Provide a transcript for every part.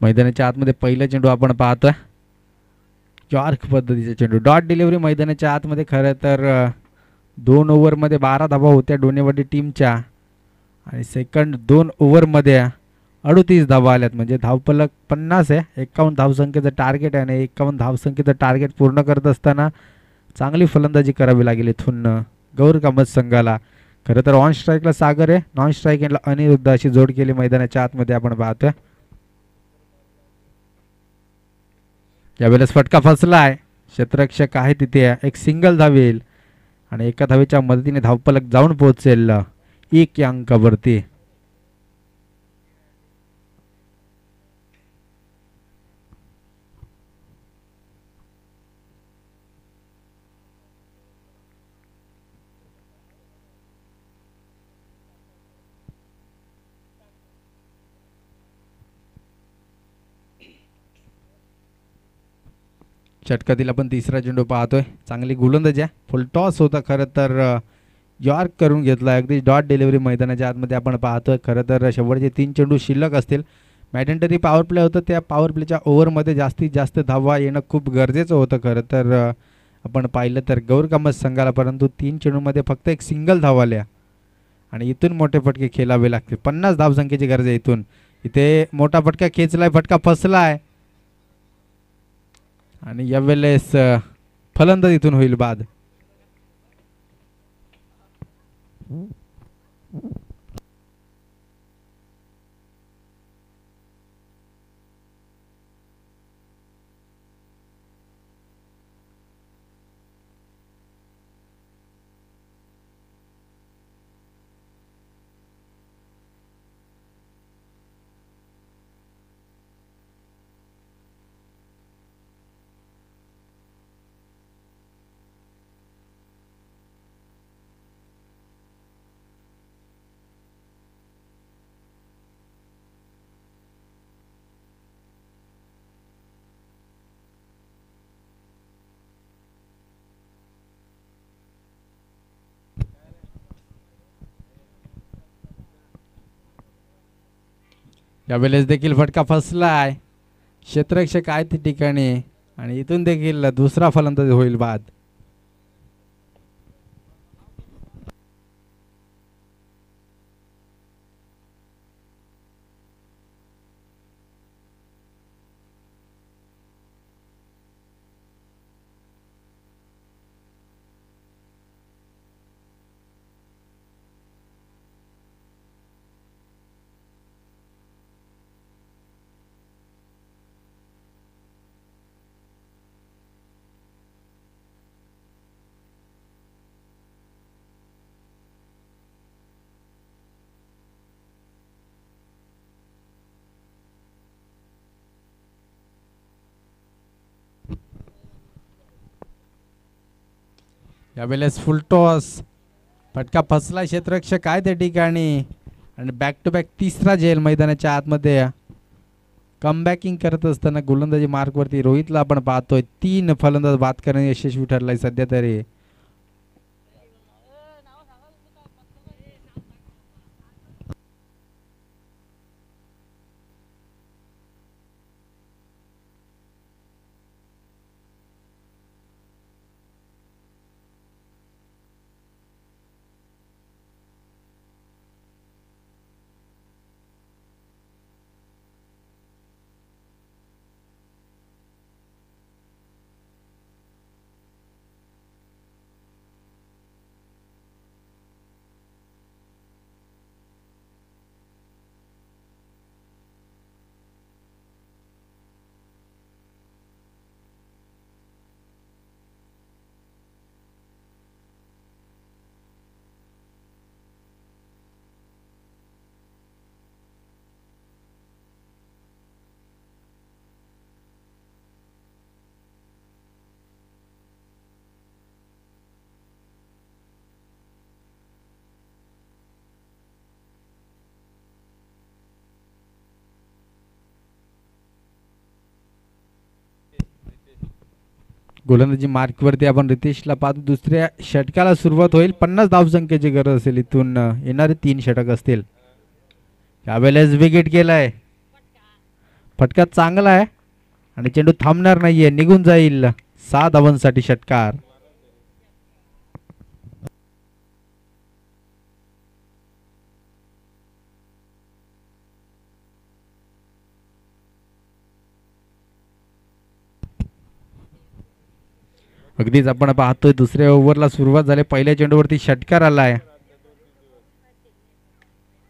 मैदानाच्या आतमध्ये पहिला चेंडू आपण पाहतोय. यॉर्क पद्धतीचा चेंडू, डॉट डिलिव्हरी मैदानाच्या आतमध्ये. खरं तर 2 ओव्हरमध्ये 12 धावा होत्या डोनेवाडी टीमच्या आणि सेकंड 2 ओव्हरमध्ये 38 धावा आल्यात. म्हणजे धावफलक 50 आहे. 51 धावसंख्येचं टार्गेट आहे आणि 51 धावसंख्येचं टार्गेट पूर्ण करत असताना चांगली फलंदाजी करावी लागेल इथून गौर कामत संघाला. खरं तर ऑन स्ट्राईकला सागर आहे, नॉन स्ट्राईक यांना अनिरुद्ध अशी जोड केली मैदानाच्या आतमध्ये आपण पाहतोय. यावेळेस फटका फसला आहे. क्षेत्ररक्षक आहे तिथे, एक सिंगल धावेल आणि एका धावेच्या मदतीने धावफलक जाऊन पोहोचेल 1 या अंकावरती. षटकातील आपण तिसरा चेंडू पाहतोय. चांगली गोलंदाजी आहे, फुल टॉस होता. खरं तर यॉर्क करून घेतला, अगदी डॉट डिलिव्हरी मैदानाच्या आतमध्ये आपण पाहतोय. खरं तर शेवटचे 3 चेंडू शिल्लक असतील. मॅडेंटरी पॉवर प्ले होतं, त्या पॉवर प्लेच्या ओव्हरमध्ये जास्तीत जास्त धावा येणं खूप गरजेचं होतं खरं तर आपण पाहिलं तर गौर कामत संघाला. परंतु 3 चेंडूमध्ये फक्त एक सिंगल धावा आल्या आणि इथून मोठे फटके खेळावे लागतील. 50 धावसंख्येची गरज आहे इथून. इथे मोठा फटका खेचलाय, फटका फसलाय आणि यावेळेस फलंदाज इथून होईल बाद. यावेळेस देखील फटका फसलाय. क्षेत्ररक्षक आहे त्या ठिकाणी आणि इथून देखील दुसरा फलंदाज होईल बाद. यावेळेस फुल टॉस, फटका फसला. क्षेत्ररक्षक आहे त्या ठिकाणी आणि बॅक टू बॅक तिसरा झेल मैदानाच्या आतमध्ये. कमबॅकिंग करत असताना गोलंदाजी मार्कवरती रोहितला आपण पाहतोय. 3 फलंदाज बाद करणे यशस्वी ठरलाय सध्या तरी. गोलंदाजी मार्कवरती आपण रितेशला पाहतो. दुसऱ्या षटकाला सुरुवात होईल. 50 धावसंख्येची गरज असेल. इथून येणारे 3 षटक असतील. यावेळेस विकेट केलाय. फटका चांगला आहे आणि चेंडू थांबणार नाहीये, निघून जाईल. 6 धावांसाठी षटकार. अगदीच आपण पाहतोय दुसऱ्या ओव्हरला सुरुवात झाली. पहिल्या चेंडूवरती षटकार आलाय.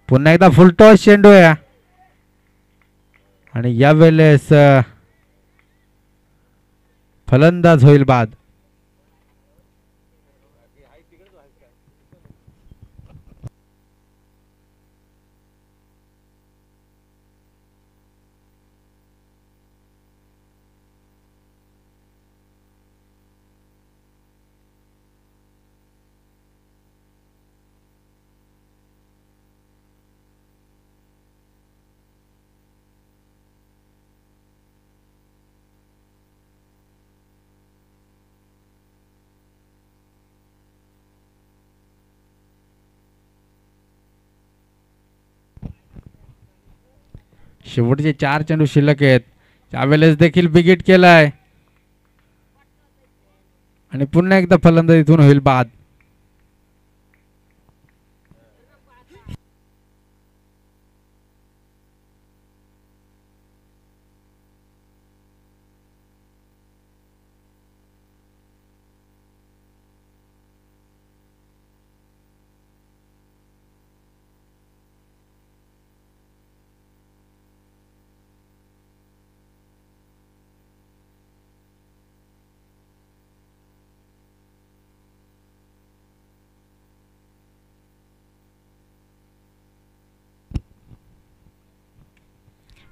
पुन्हा एकदा फुलटॉस चेंडू आहे आणि यावेळेस फलंदाज होईल बाद. शेवटचे 4 चेंडू शिल्लक आहेत. त्यावेळेस देखील बिगिट केलाय आणि पुन्हा एकदा फलंदाज इथून होईल बाद.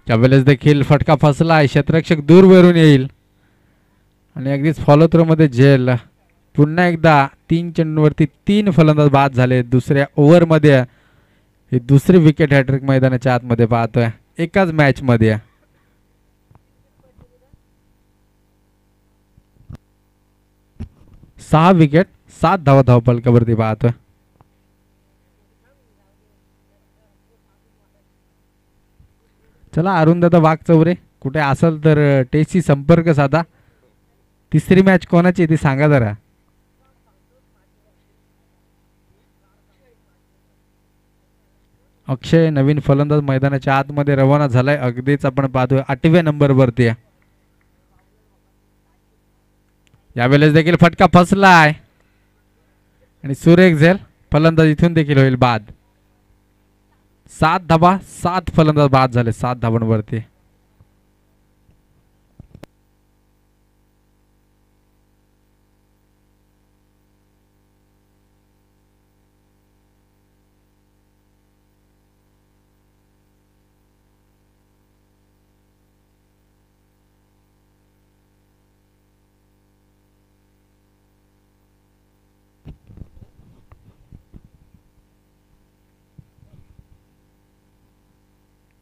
त्यावेळेस देखील फटका फसला. क्षेत्ररक्षक दूरवरून येईल आणि अगदीच फॉलो थ्रो मध्ये झेल. पुन्हा एकदा 3 चेंडूवरती 3 फलंदाज बाद झाले. दुसऱ्या ओव्हरमध्ये ही दुसरी विकेट हॅट्रिक मैदानाच्या आतमध्ये पाहतोय एकाच मॅच मध्ये. 6 विकेट 7 धावा धावपलकावरती पाहतोय. चला अरुणदादा वाघचौरे कुठे असेल तर टेसी संपर्क साधा. तिसरी मॅच कोणाची ती सांगा जरा. अक्षय नवीन फलंदाज मैदानाच्या आतमध्ये रवाना झालाय. अगदीच आपण पाहतोय 8व्या नंबरवरती. यावेळेस देखील फटका फसलाय आणि सुरेख झेल. फलंदाज इथून देखील होईल बाद. 7 धावा 7 फलंदाज बाद झाले 7 धावांवरती.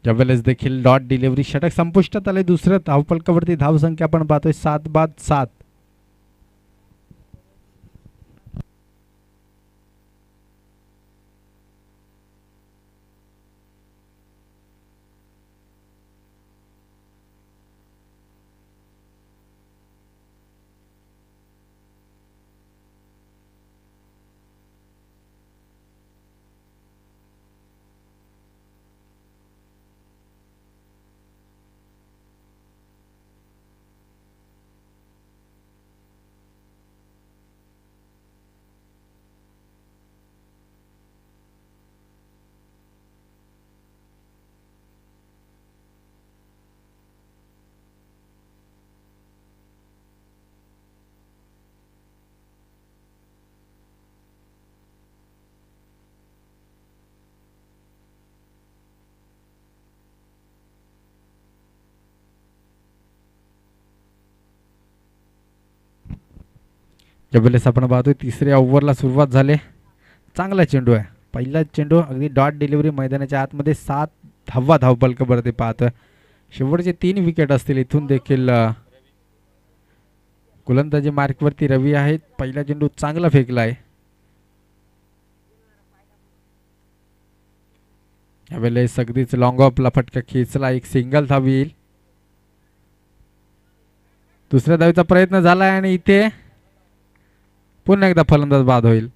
यावेळेस देखील डॉट डिलिव्हरी. षटक संपुष्टात आले. दुसऱ्या धावपलकावरती धावसंख्या आपण पाहतोय 7 बाद 7. ज्यावेळेस आपण पाहतोय तिसऱ्या ओव्हरला सुरुवात झाली. चांगला चेंडू आहे. पहिला चेंडू अगदी डॉट डिलिव्हरी मैदानाच्या आतमध्ये 7 धावा धावपलकावरती पाहतोय. शेवटचे 3 विकेट असतील. इथून देखील गोलंदाजी मार्कवरती रवी आहेत. पहिला चेंडू चांगला फेकलाय. यावेळेस अगदीच लॉंग ऑफला फटका खेचला. एक सिंगल धाव येईल. दुसऱ्या धावेचा प्रयत्न झालाय आणि इथे पुन्हा एकदा फलंदाज बाद होईल.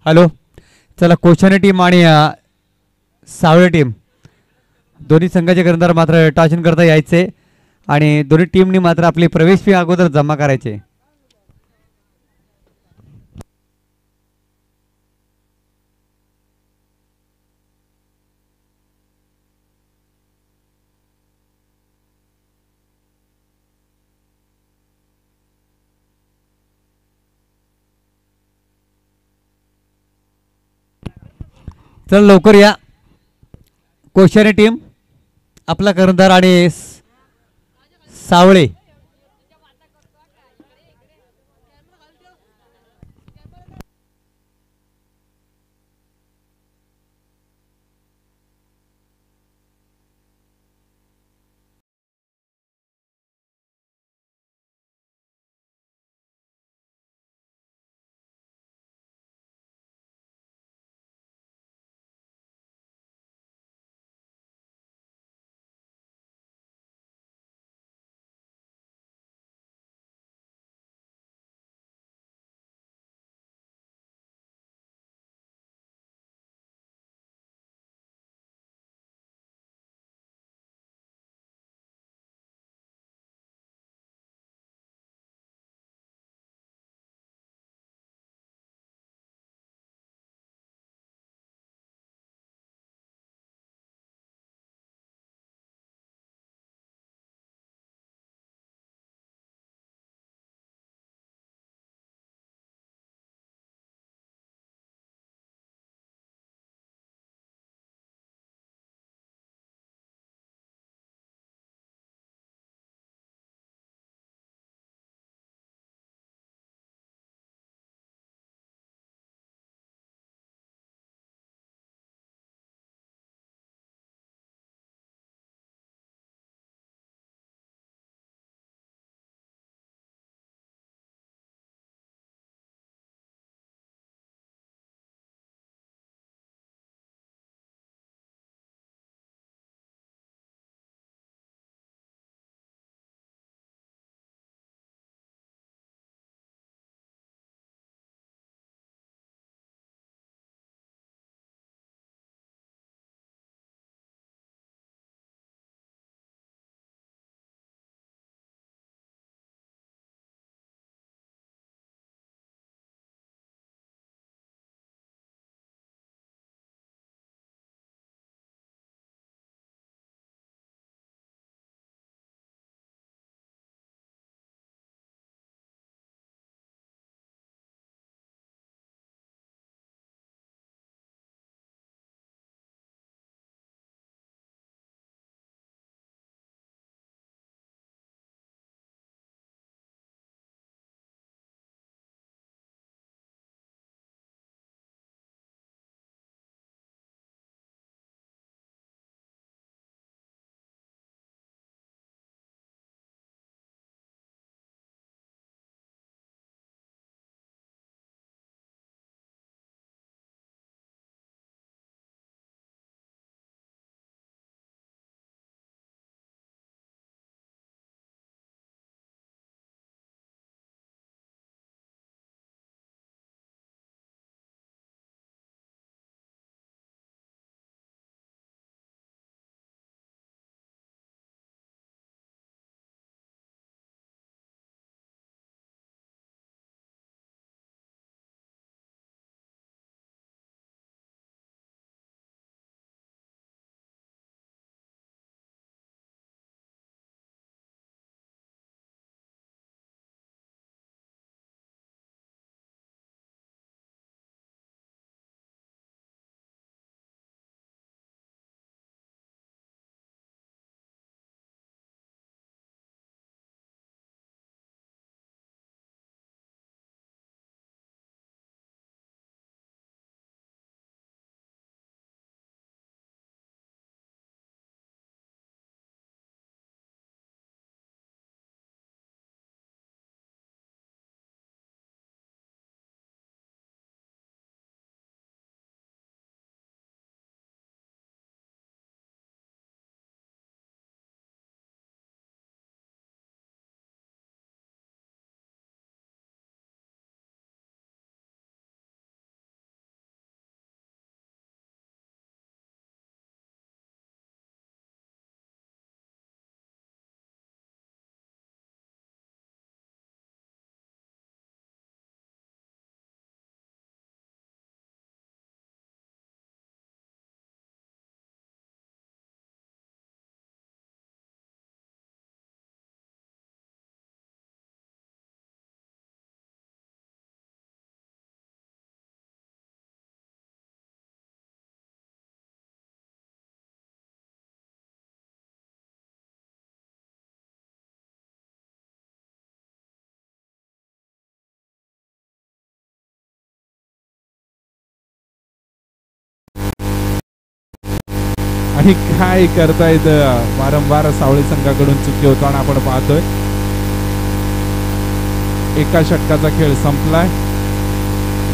हॅलो. चला कोशाने टीम आणि सावळे टीम दोन्ही संघाचे कर्णधार मात्र टॉस इन करता यायचे आणि दोन्ही टीमनी मात्र आपली प्रवेश फी अगोदर जमा करायचे. चल लवकर या. कोशाने टीम आपला कर्णधार आणि सावळे आणि काय करतायत, वारंवार सावळे संघाकडून चुकी होतो आणि आपण पाहतोय एका षटकाचा खेळ संपलाय.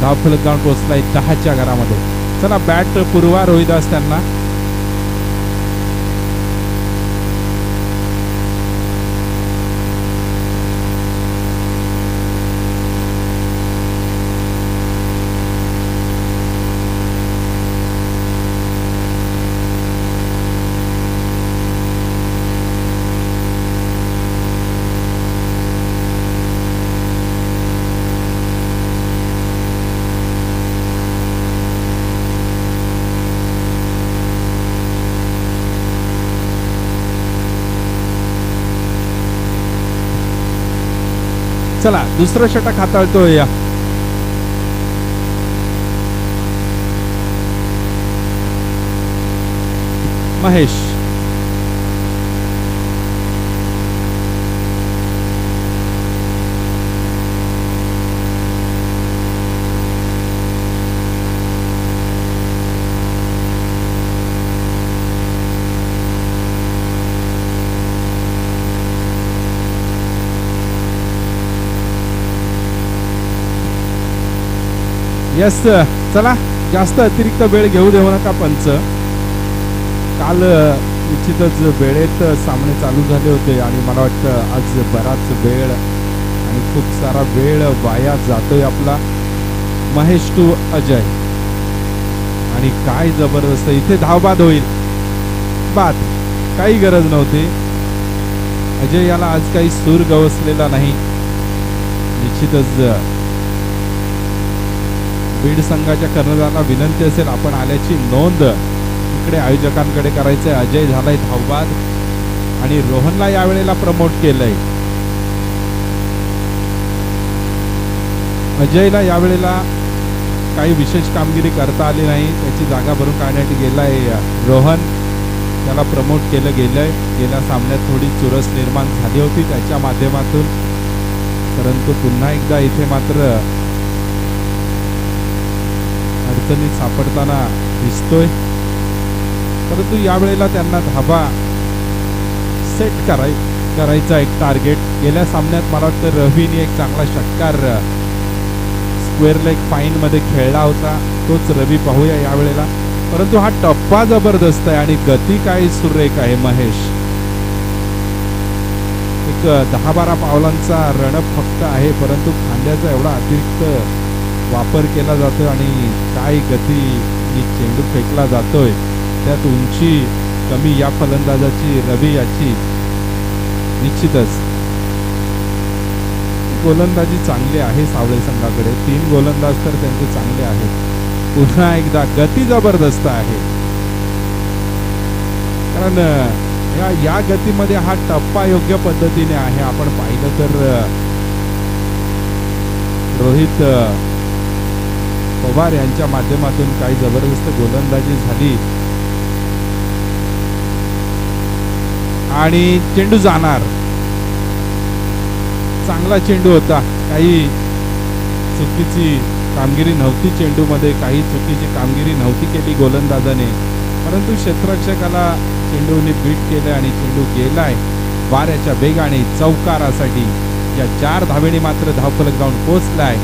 धावफलक जाऊन पोहोचलाय 10च्या घरामध्ये. चला बॅट पुरवा रोहिदास त्यांना. चला दुसरं षटक हाताळतोय या महेश. यस, चला जास्त अतिरिक्त वेळ घेऊ देऊ नका पंच. काल निश्चितच वेळेत सामने चालू झाले होते आणि मला वाटतं आज बराच वेळ आणि खूप सारा वेळ वाया जातोय आपला. महेश टू अजय आणि काय जबरदस्त इथे धावबाद होईल. बाद, काही गरज नव्हती. अजय याला आज काही सूर गवसलेला नाही. निश्चितच बीड संघाच्या कर्णधाराला विनंती असेल आपण आल्याची नोंद इकडे आयोजकांकडे करायचंय. अजय झालाय धावबाद आणि रोहनला यावेळेला प्रमोट केलंय. अजयला यावेळेला काही विशेष कामगिरी करता आली नाही. त्याची जागा भरून काढण्यासाठी गेलाय रोहन. त्याला प्रमोट केलं गेलंय. गेल्या सामन्यात थोडी चुरस निर्माण झाली होती त्याच्या माध्यमातून, परंतु पुन्हा एकदा इथे मात्र अडचणीत सापडताना दिसतोय. परंतु यावेळेला त्यांना धाबा सेट करायचा एक टार्गेट. गेल्या सामन्यात मला वाटतं रवीने एक चांगला षटकार स्क्वेअर लेग फाईन मध्ये खेळला होता. तोच रवी पाहूया यावेळेला. परंतु हा टप्पा जबरदस्त आहे आणि गती काय सुरेख आहे. महेश एक 10-12 पावलांचा रणप फक्त आहे, परंतु खांद्याचा एवढा अतिरिक्त वापर केला जातोय आणि काय गती चेंडू फेकला जातोय. त्यात उंची कमी या फलंदाजाची रवी याची. निश्चितच गोलंदाजी चांगली आहे सावळे संघाकडे. 3 गोलंदाज तर त्यांचे चांगले आहेत. पुन्हा एकदा गती जबरदस्त आहे, कारण या गतीमध्ये हा टप्पा योग्य पद्धतीने आहे. आपण पाहिलं तर रोहित पवार यांच्या माध्यमातून काही जबरदस्त गोलंदाजी झाली आणि चेंडू जाणार. चांगला चेंडू होता. काही चुकीची कामगिरी नव्हती चेंडूमध्ये, काही चुकीची कामगिरी नव्हती केली गोलंदाजाने, परंतु क्षेत्ररक्षकाला चेंडूने बीट केले आणि चेंडू गेलाय वाऱ्याच्या वेगाने चौकारासाठी. या 4 धावेने मात्र धावफलक जाऊन पोहोचलाय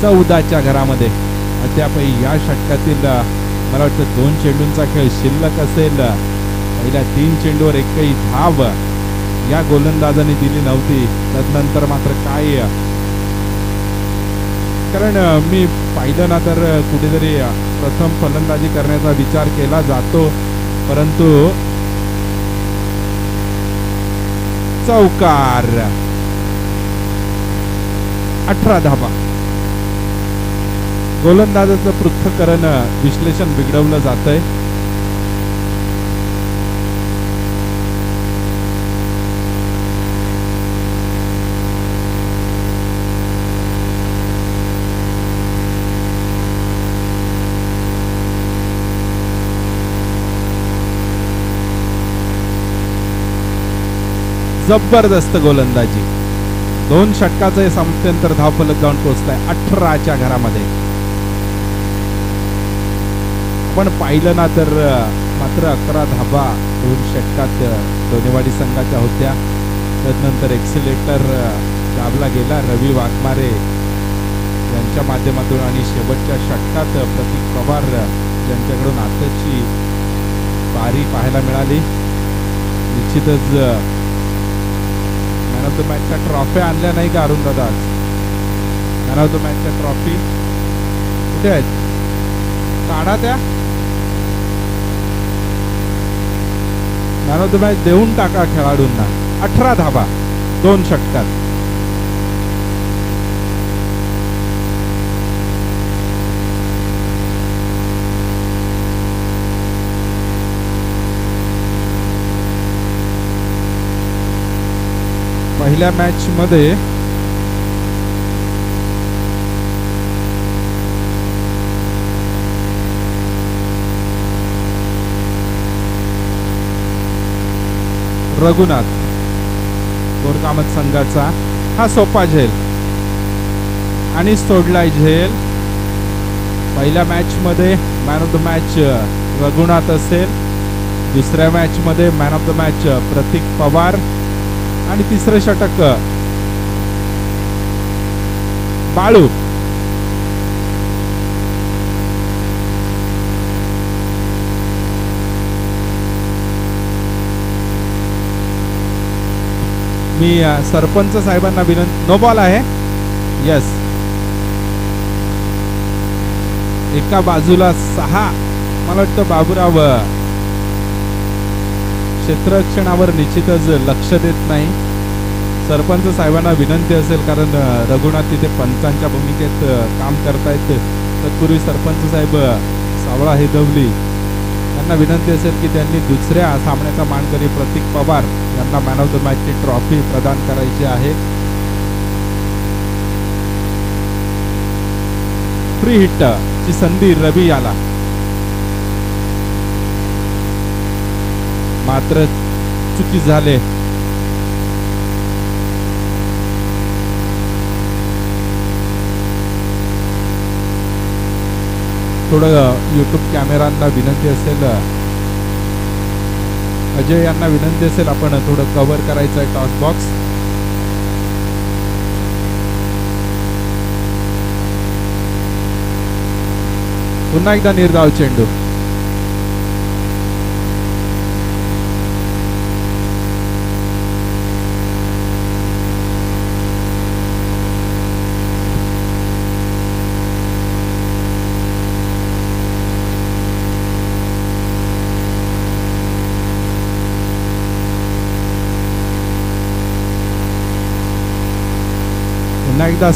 14च्या घरामध्ये. अद्यापही या षटकातील मला वाटतं 2 चेंडूंचा खेळ शिल्लक असेल. पहिल्या 3 चेंडूवर एकही धाव या गोलंदाजाने दिली नव्हती. तदनंतर मात्र काय, कारण मी पाहिलं ना तर कुठेतरी प्रथम फलंदाजी करण्याचा विचार केला जातो, परंतु चौकार. 18 धावा. गोलंदाजाचं पृथक्करण विश्लेषण बिघडवलं जातंय. जबरदस्त गोलंदाजी. 2 षटकाचं हे समाप्त्यंतर धावफलक जाऊन पोहोचलाय 18च्या घरामध्ये. पण पाहिलं ना तर मात्र 11 धाबा 2 षटकात डोनेवाडी संघाच्या होत्या. त्यानंतर एक्सिलेटर दाबला गेला रवी वाघमारे यांच्या माध्यमातून आणि शेवटच्या षटकात प्रतीक पवार यांच्याकडून आताची पारी पाहायला मिळाली. निश्चितच मॅन ऑफ द मॅचच्या ट्रॉफी आणल्या नाही का अरुण दादा? मॅन ऑफ द मॅचच्या ट्रॉफी कुठे आहेत? काढा त्या. मॅन ऑफ द मॅच देऊन टाका खेळाडूंना. 18 धाबा 2 षटकात. पहिल्या मॅच मध्ये रघुनाथ गोरकामत संघाचा हा सोपा झेल आणि सोडलाय झेल. पहिल्या मॅच मध्ये man of the match Raghunath असेल. दुसऱ्या मॅच मध्ये मॅन ऑफ द मॅच प्रतीक पवार आणि तिसरं षटक बाळू. मी सरपंच साहेबांना विनंती. नो बॉल आहे. यस. एका बाजूला 6. मला वाटतं बाबूराव क्षेत्ररक्षणावर निश्चितच लक्ष देत नाही. सरपंच साहेबांना विनंती असेल कारण रघुनाथ तिथे पंचांच्या भूमिकेत काम करतायत. तत्पूर्वी सरपंच साहेब सावळा हेदवली त्यांना विनंती असेल की त्यांनी दुसऱ्या सामन्याचा मानकरी प्रतीक पवार यांना मॅन ऑफ द मॅचची ट्रॉफी प्रदान करायची आहे. फ्री हिट ची संधी रवी याला मात्र चुकी झाले. थोडं युट्यूब कॅमेरांना विनंती असेल, अजय यांना विनंती असेल आपण थोडं कव्हर करायचं आहे टॉस बॉक्स. पुन्हा एकदा निर्धाव चेंडू. पुन्हा एकदा